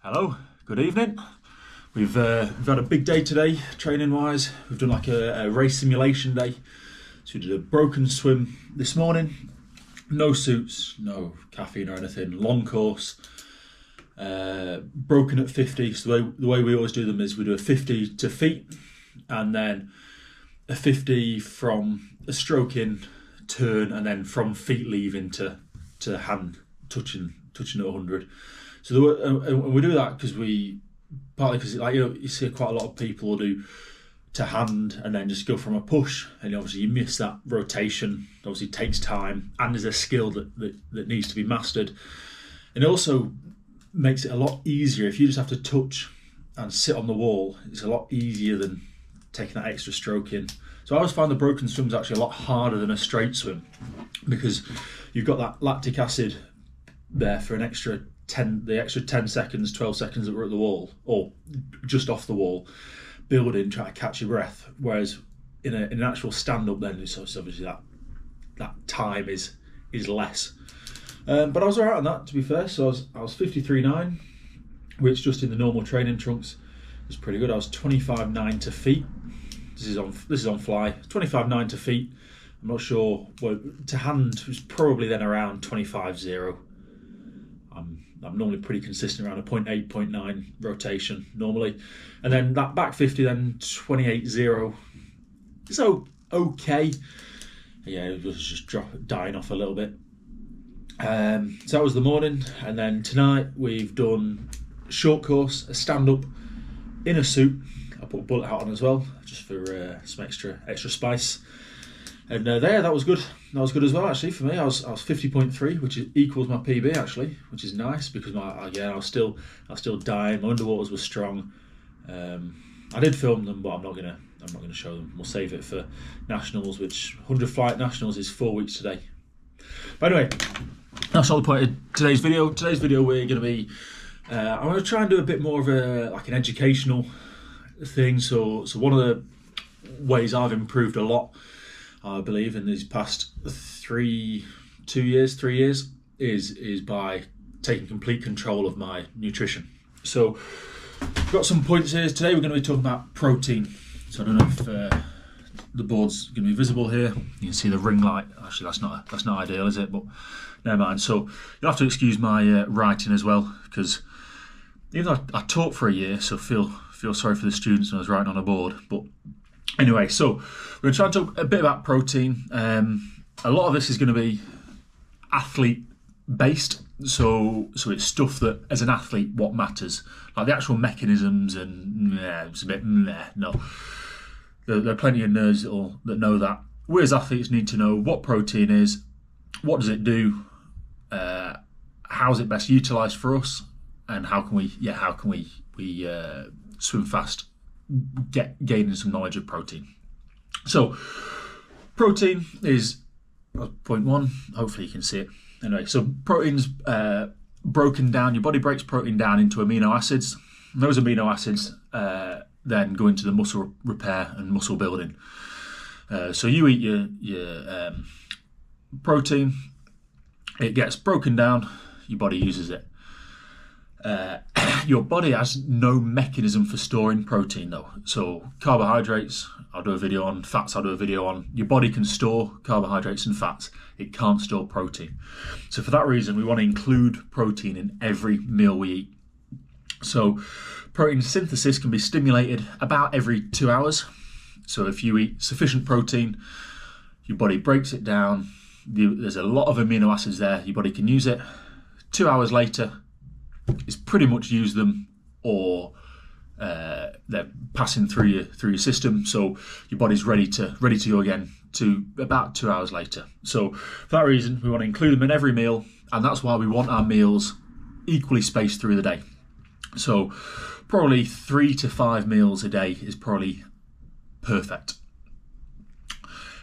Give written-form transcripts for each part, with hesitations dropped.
Hello, good evening. We've had a big day today, training wise. We've done like a race simulation day. So we did a broken swim this morning, no suits, no caffeine or anything, long course, broken at 50. So the way we always do them is we do a 50 to feet and then a 50 from a stroke in, turn, and then from feet leaving to hand touching at 100. So and we do that because partly because you see quite a lot of people will do to hand and then just go from a push, and obviously you miss that rotation. Obviously it takes time and is a skill that needs to be mastered. And it also makes it a lot easier if you just have to touch and sit on the wall. It's a lot easier than taking that extra stroke in. So I always find the broken swim is actually a lot harder than a straight swim because you've got that lactic acid there for the extra 10 seconds, 12 seconds that we're at the wall or just off the wall, building, trying to catch your breath. Whereas in an actual stand up, then it's obviously that time is less. But I was alright on that, to be fair. So I was 53.9, which just in the normal training trunks was pretty good. I was 25.9 to feet. This is on fly. 25.9 to feet. I'm not sure. Well, to hand was probably then around 25.0. I'm normally pretty consistent around a 0.8, 0.9 rotation normally. And then that back 50, then 28.0. So okay. Yeah, it was just dying off a little bit. So that was the morning. And then tonight we've done a short course, a stand-up in a suit. I put a bullet hat on as well, just for some extra spice. And that was good. That was good as well, actually, for me. I was 50.3, which equals my PB actually, which is nice because I was still dying. My underwaters were strong. I did film them, but I'm not gonna show them. We'll save it for nationals, which 100 flight nationals is 4 weeks today. But anyway, that's not the point of today's video. Today's video we're gonna be. I'm gonna try and do a bit more of an educational thing. So one of the ways I've improved a lot, I believe, in these past 3 years is by taking complete control of my nutrition. So I've got some points here. Today we're going to be talking about protein. So I don't know if the board's going to be visible here. You can see the ring light. Actually, that's not ideal, is it? But never mind. So you'll have to excuse my writing as well, because even though I taught for a year, so feel sorry for the students when I was writing on a board. But anyway, so we're going to try and talk a bit about protein. A lot of this is going to be athlete based, so it's stuff that as an athlete what matters, like the actual mechanisms, and it's a bit no. There are plenty of nerds that know that. We as athletes need to know what protein is, what does it do, how is it best utilised for us, and how can we swim fast, gaining some knowledge of protein. So protein is point one. Hopefully you can see it. Anyway, so protein's broken down. Your body breaks protein down into amino acids. And those amino acids then go into the muscle repair and muscle building. So you eat your protein, it gets broken down, your body uses it. Your body has no mechanism for storing protein though. So carbohydrates, I'll do a video on. Fats, I'll do a video on. Your body can store carbohydrates and fats. It can't store protein. So for that reason, we want to include protein in every meal we eat. So protein synthesis can be stimulated about every 2 hours. So if you eat sufficient protein, your body breaks it down. There's a lot of amino acids there. Your body can use it. 2 hours later, it's pretty much used them, or they're passing through your system, so your body's ready to go again to about 2 hours later. So for that reason, we want to include them in every meal, and that's why we want our meals equally spaced through the day. So probably 3 to 5 meals a day is probably perfect.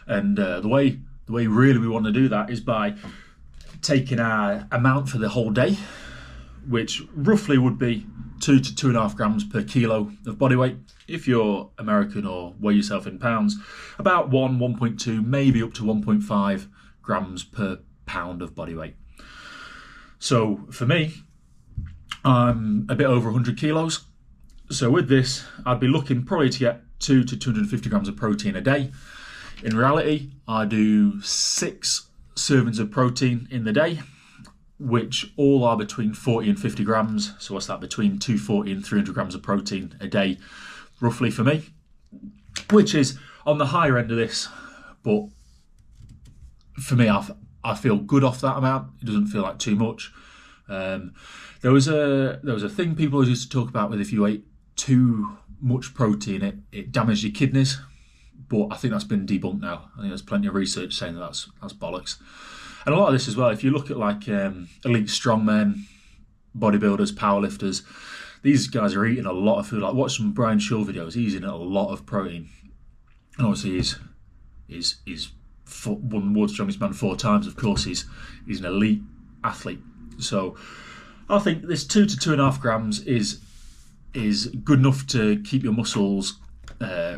And the way really we want to do that is by taking our amount for the whole day, which roughly would be 2 to 2.5 grams per kilo of body weight. If you're American or weigh yourself in pounds, about 1.2, maybe up to 1.5 grams per pound of body weight. So for me, I'm a bit over 100 kilos. So with this, I'd be looking probably to get 2 to 250 grams of protein a day. In reality, I do 6 servings of protein in the day, which all are between 40 and 50 grams. So what's that? Between 240 and 300 grams of protein a day, roughly for me, which is on the higher end of this. But for me, I feel good off that amount. It doesn't feel like too much. There was a thing people always used to talk about with if you ate too much protein, it damaged your kidneys. But I think that's been debunked now. I think there's plenty of research saying that's bollocks. And a lot of this as well, if you look at like elite strongmen, bodybuilders, powerlifters, these guys are eating a lot of food. Like watch some Brian Shaw videos, he's eating a lot of protein. And obviously he's won the world's strongest man 4 times. Of course, he's an elite athlete. So I think this 2 to 2.5 grams is good enough to keep your muscles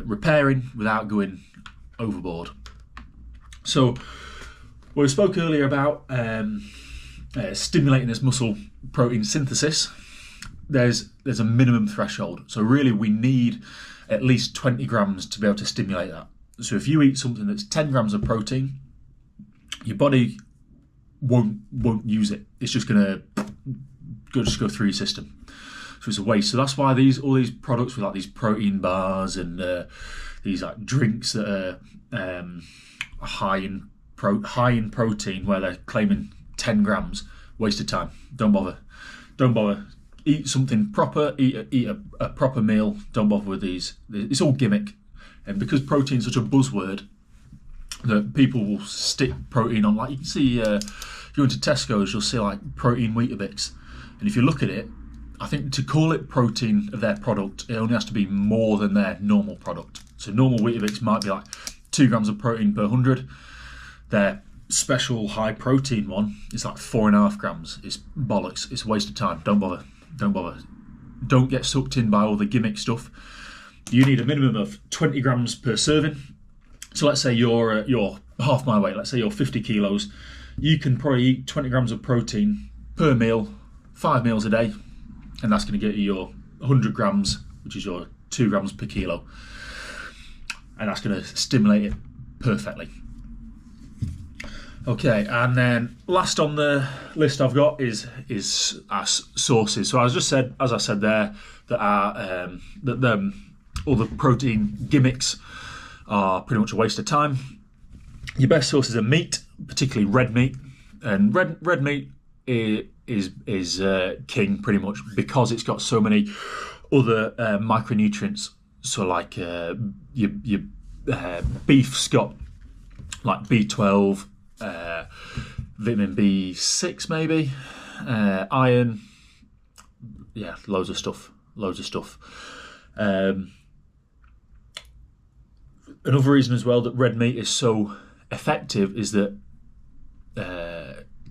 repairing without going overboard. So we spoke earlier about stimulating this muscle protein synthesis. There's a minimum threshold. So really we need at least 20 grams to be able to stimulate that. So if you eat something that's 10 grams of protein, your body won't use it. It's just going to go through your system. So it's a waste. So that's why all these products with like these protein bars and these like drinks that are high in protein, where they're claiming 10 grams, waste of time. Don't bother. Eat something proper. Eat a proper meal. Don't bother with these. It's all gimmick. And because protein is such a buzzword that people will stick protein on, like you can see, if you go into Tesco's, you'll see like protein Weetabix. And if you look at it, I think to call it protein of their product, it only has to be more than their normal product. So normal Weetabix might be like 2 grams of protein per 100. Their special high protein one is like 4.5 grams. It's bollocks. It's a waste of time. Don't bother. Don't get sucked in by all the gimmick stuff. You need a minimum of 20 grams per serving. So let's say you're half my weight. Let's say you're 50 kilos. You can probably eat 20 grams of protein per meal, 5 meals a day, and that's going to get you your 100 grams, which is your 2 grams per kilo, and that's going to stimulate it perfectly. Okay, and then last on the list I've got is our sources. So as I said there, that all the protein gimmicks are pretty much a waste of time. Your best sources are meat, particularly red meat, and red meat is king pretty much because it's got so many other micronutrients. So like your beef's got like B12, vitamin B6 maybe, iron, loads of stuff. Another reason as well that red meat is so effective is that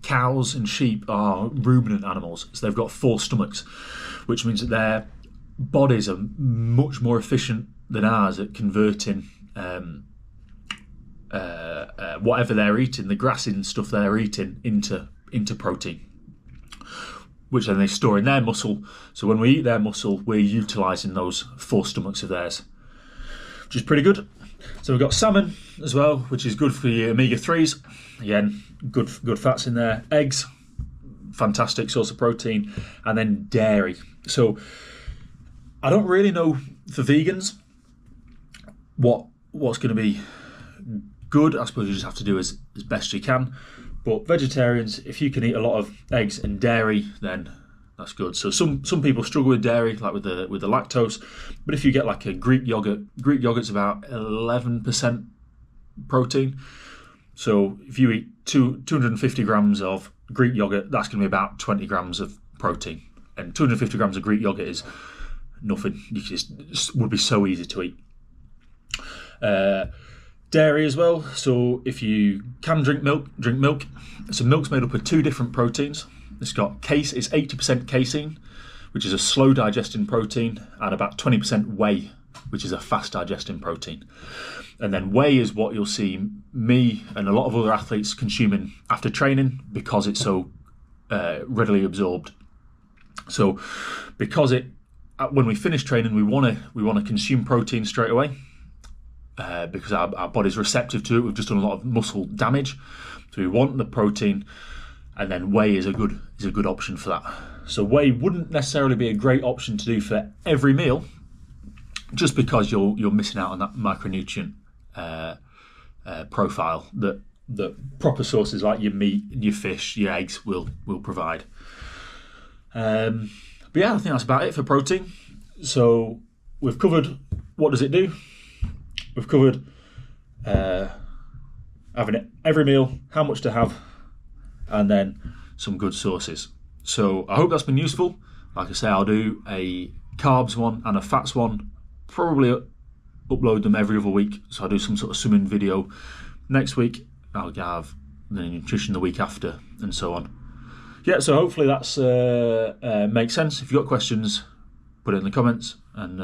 cows and sheep are ruminant animals, so they've got 4 stomachs, which means that their bodies are much more efficient than ours at converting whatever they're eating, the grass and stuff they're eating, into protein, which then they store in their muscle. So when we eat their muscle, we're utilising those 4 stomachs of theirs, which is pretty good. So we've got salmon as well, which is good for your omega-3s. Again, good fats in there. Eggs, fantastic source of protein. And then dairy. So I don't really know for vegans what's going to be good. I suppose you just have to do as best you can. But vegetarians, if you can eat a lot of eggs and dairy, then that's good. So some people struggle with dairy, like with the lactose. But if you get like a Greek yogurt's about 11% protein. So if you eat 250 grams of Greek yogurt, that's going to be about 20 grams of protein. And 250 grams of Greek yogurt is nothing. It would be so easy to eat. Dairy as well. So if you can drink milk. So milk's made up of 2 different proteins. It's 80% casein, which is a slow digesting protein, and about 20% whey, which is a fast digesting protein. And then whey is what you'll see me and a lot of other athletes consuming after training because it's so readily absorbed. So because when we finish training, we want to consume protein straight away, because our body's receptive to it. We've just done a lot of muscle damage, so we want the protein, and then whey is a good option for that. So whey wouldn't necessarily be a great option to do for every meal, just because you're missing out on that micronutrient profile that proper sources like your meat, your fish, your eggs will provide. But yeah, I think that's about it for protein. So we've covered what does it do. We've covered having it every meal, how much to have, and then some good sources. So I hope that's been useful. Like I say, I'll do a carbs one and a fats one, probably upload them every other week. So I'll do some sort of swimming video next week. I'll have the nutrition the week after, and so on. Yeah, so hopefully that's makes sense. If you've got questions, put it in the comments, and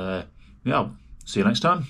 yeah, I'll see you next time.